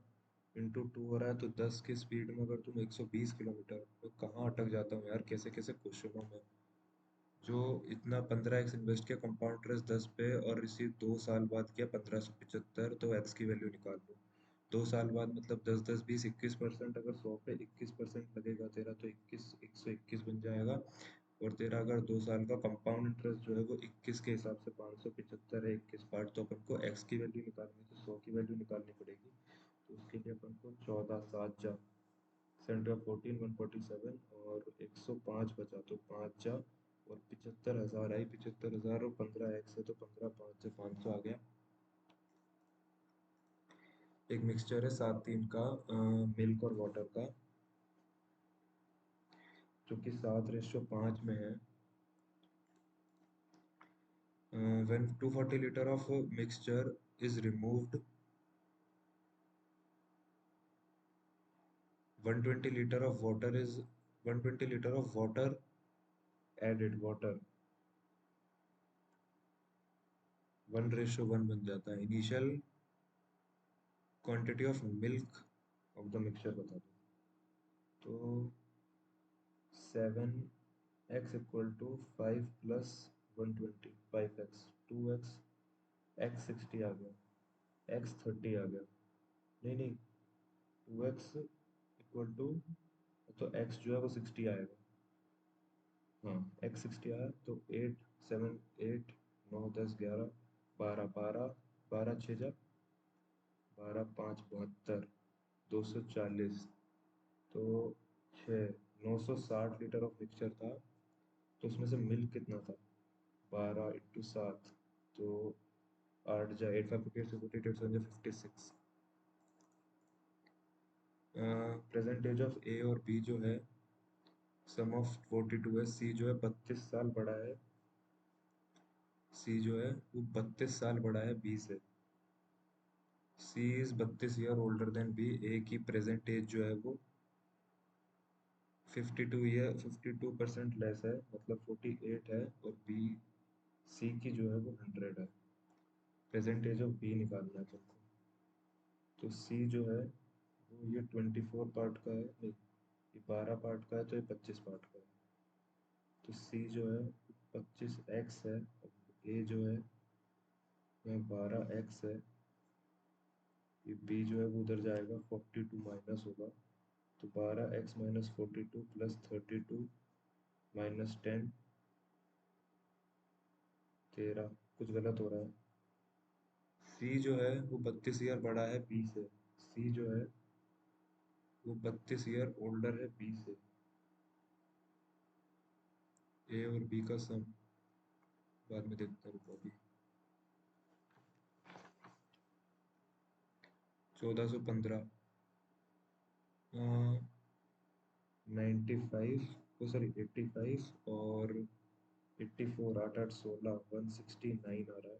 इंटू 2 हो रहा है, तो 10 की स्पीड में अगर तुम 120 किलोमीटर, तो कहाँ अटक जाता हूँ यार, कैसे कैसे क्वेश्चन हूँ मैं। जो इतना 15x इन्वेस्ट किया कंपाउंड इंटरेस्ट 10 पे और रिसीव 2 साल बाद किया 1575, तो x की वैल्यू निकाल लो। 2 साल बाद मतलब 10 10 20 21%, अगर 100 पे 21% लगेगा तेरा, तो 121 बन जाएगा। और तेरा अगर 2 साल का कंपाउंड इंटरेस्ट जो है वो 21 के हिसाब से 575 है 21 पार्ट, तो अपन को x की वैल्यू निकालनी है, तो 100 की वैल्यू निकालनी पड़ेगी। तो उसके लिए अपन को 14 7 जा सेंटर 14 147 और 105 बचा, तो 5 जा और 75,000 आई, 75,000 और 15x है, तो 15 5 से 500 आ गया। एक मिक्सचर है 7 3 का मिल्क और वाटर का, जो कि 7:5 में है। When 240 liter of mixture is removed, 120 liter of water is 120 liter of water added, water 1:1 बन जाता है। Initial quantity of milk of the mixture बता दो, तो 7x equal to 5 plus 120, 5x 2x, x 60 आ गया, x 30 आ गया, नहीं नहीं 2x इक्वल टू, तो x जो है वो 60 आएगा, हाँ x 60 आया, तो 8 7 8 9 10 11 12 12 12 6 जा 12 5 72 240, तो 960 लीटर ऑफ मिक्सचर था, तो उसमें से मिल्क कितना था, 12 × 7, तो 8 जा 8 5 48 48 7 जा 56। प्रेजेंट एज ऑफ ए और बी जो है सम ऑफ 42 है, सी जो है 32 साल बड़ा है, सी जो है वो 32 साल बड़ा है बी से, C is 32 year older than B, A की प्रेजेंट एज जो है वो 52% लेस है, मतलब 48 है, और बी सी की जो है वो 100 है। प्रेजेंट एज ऑफ बी निकालना है तुमको, तो सी जो है वो ये 24 पार्ट का है, नहीं ये 12 पार्ट का है, तो ये 25 पार्ट का है, तो सी जो है 25x है, ए जो है वह 12x है, ये बी जो है वो उधर जाएगा 42 माइनस होगा, तो 12x माइनस 42 प्लस 32 माइनस 10 13, कुछ गलत हो रहा है। सी जो है वो 32 ईयर बड़ा है बी से, सी जो है वो 32 ईयर ओल्डर है बी से, ए और बी का सम बाद में देखता हूँ, अभी 1415 95 ओ सॉरी 85 और 84 8 8 16 169 आ रहा है।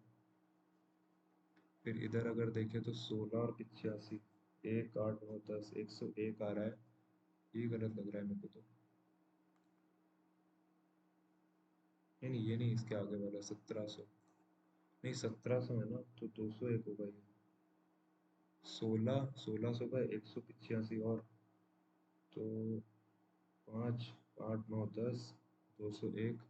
फिर इधर अगर देखें तो 16 और 85, 1 8 9 10 101 आ रहा है, ये गलत लग रहा है मेरे को तो। नहीं नहीं, ये नहीं, इसके आगे वाला 1700। नहीं 1700 है ना, तो 201 होगा ये। 1600 का 185 और, तो 5, 8, 9, 10, 201,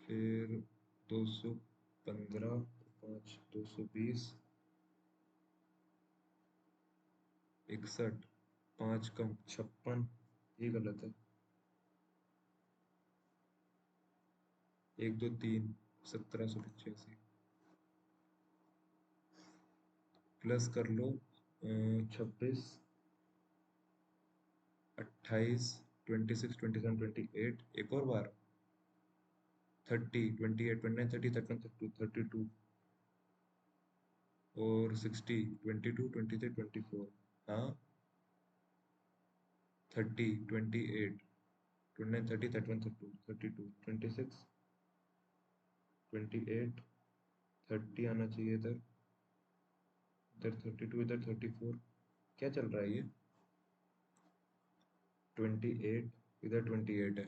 फिर 215, 5, 220, 61, 5 कम 56, ये गलत है। 1, 2, 3, 1785 प्लस कर लो। 26, 28, 26, 27, 28, एक और बार 30, 28, 29, 30, 31, 32, 32 और 60, 22, 23, 24। हाँ, 30, 28, 29, 30, 31, 32, 32, 26, 28, 30 आना चाहिए इधर, इधर 32, इधर 34। क्या चल रहा है ये? 28, इधर 28 है,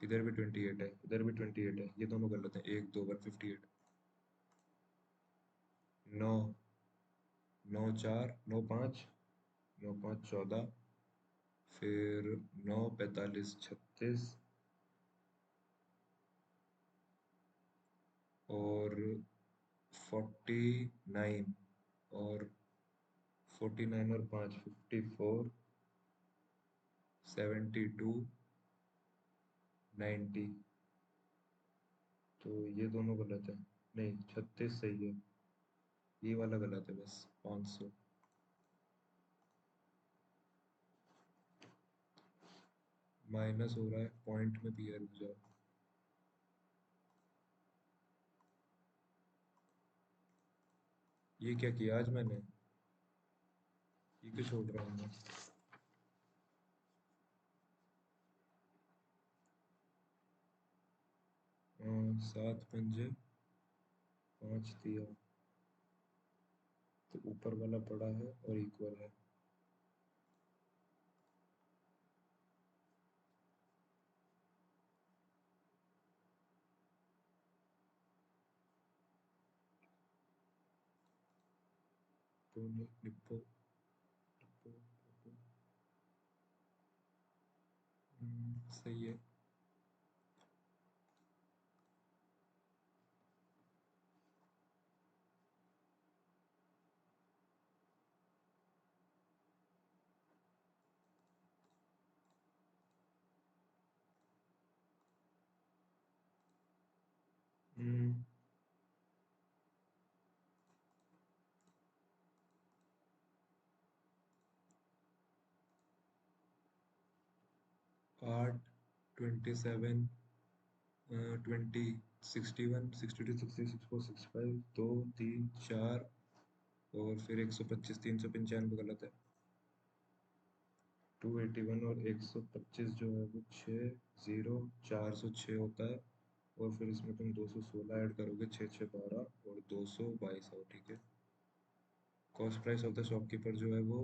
इधर भी 28 है, इधर भी 28 है, ये दोनों गलत है। 1, 2, 158। 9, 9, 4, 9, 5, 9, 5, 14, फिर 9, 45, 36 और 49 और 49 और 5, 54, 72, 90। तो ये दोनों गलत है। नहीं 36 सही है, ये वाला गलत है बस। 500 माइनस हो रहा है पॉइंट में भी है, रुक जाओ। ये क्या किया आज मैंने? ये क्यों छोड़ रहा हूँ मैं? 7 पंजे 5 दिया, तो ऊपर वाला बड़ा है और इक्वल है। तो निप्पो, निप्पो, निप्पो। सही है। हम्म, 8, 27, 20, 61, 62, 63, 64, 65, 2, 3, 4 और फिर 125, 395 गलत है। 281 और 125 जो है वो 6, 0, 406 होता है। और फिर इसमें तुम 216 ऐड करोगे, 6, 6, 12 और 222 हो, ठीक है। Cost price of the shopkeeper जो है वो,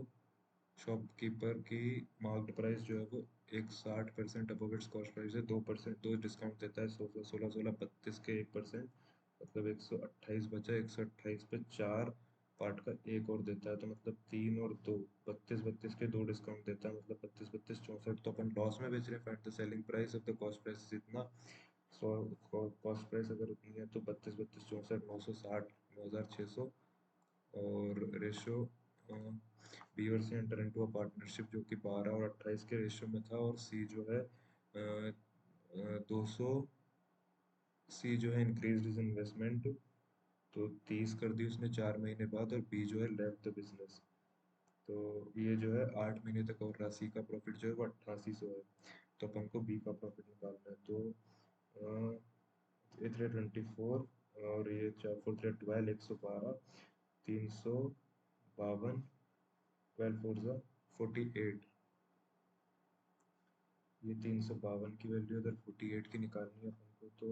शॉपकीपर की मार्क्ड प्राइस जो है वो एक 60% अबव इट्स कॉस्ट प्राइस है। 2% 2 डिस्काउंट देता है, 16, 16, 16, 32 के 1%, मतलब 128 बचा। 128 पे 4 पार्ट का एक और देता है, तो मतलब 3 और 2, 32, 32 के 2 डिस्काउंट देता है, मतलब 32, 32, 64। तो अपन लॉस में बेच रहे हैं। Find the selling price of the cost price इतना। सौ कॉस्ट प्राइस अगर उतनी है तो 32, 32, 64, 960, 9600। और रेशो बी और C enter into a partnership जो कि 12 और 28 के रेशो में था। और सी जो है 200, सी जो है इंक्रीज इज इन्वेस्टमेंट, तो 30 कर दी उसने 4 महीने बाद। और बी जो है लेफ्ट द बिजनेस। तो ये जो है 8 महीने तक और रहा। सी का प्रॉफिट जो है वो 8800 है। तो अपन को बी का प्रॉफिट निकालना है। तो ये 324 और ये 4, 4, 12, 112, 352, 12 4 जा 48। ये 352 की वैल्यू अगर 48 की निकालनी है अपन को, तो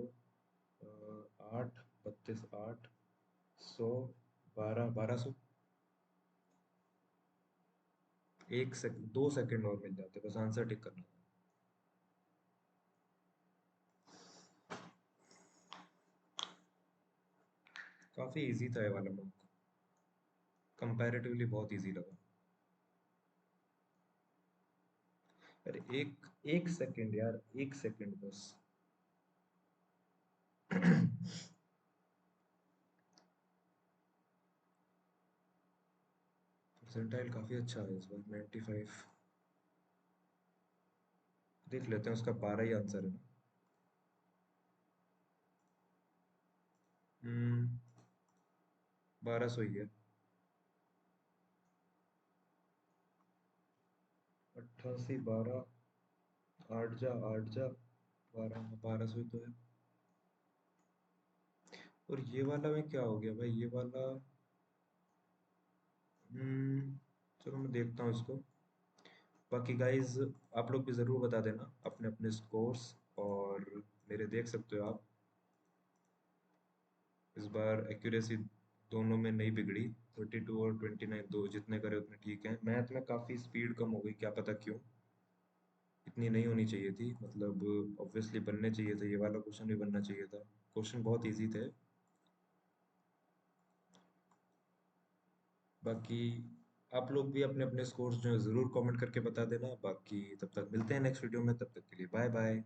8, 32, 8, 100, 12, 1200। एक सेकंड, 2 सेकंड और मिल जाते, बस आंसर टिक करना। काफी इजी था ये वाला मॉक, कंपैरेटिवली बहुत इजी लगा। अरे एक एक सेकंड यार, एक सेकंड बस। परसेंटाइल काफी अच्छा है इस बार, 95। देख लेते हैं, उसका 12 ही आंसर है ना। हम्म, 1200 ही है। 88, 12, 8 जा 12, 1200 ही तो है। और ये वाला में क्या हो गया भाई, ये वाला। हम्म, चलो मैं देखता हूँ इसको। बाकी गाइज, आप लोग भी ज़रूर बता देना अपने अपने स्कोर्स। और मेरे देख सकते हो आप, इस बार एक्यूरेसी दोनों में नहीं बिगड़ी। 32 और 29, दो जितने करे उतने ठीक हैं। मैथ में काफ़ी स्पीड कम हो गई, क्या पता क्यों। इतनी नहीं होनी चाहिए थी, मतलब ऑब्वियसली बनने चाहिए थे, ये वाला क्वेश्चन भी बनना चाहिए था। क्वेश्चन बहुत इजी थे। बाकी आप लोग भी अपने अपने स्कोर्स जो है ज़रूर कमेंट करके बता देना। बाकी तब तक मिलते हैं नेक्स्ट वीडियो में, तब तक के लिए बाय बाय।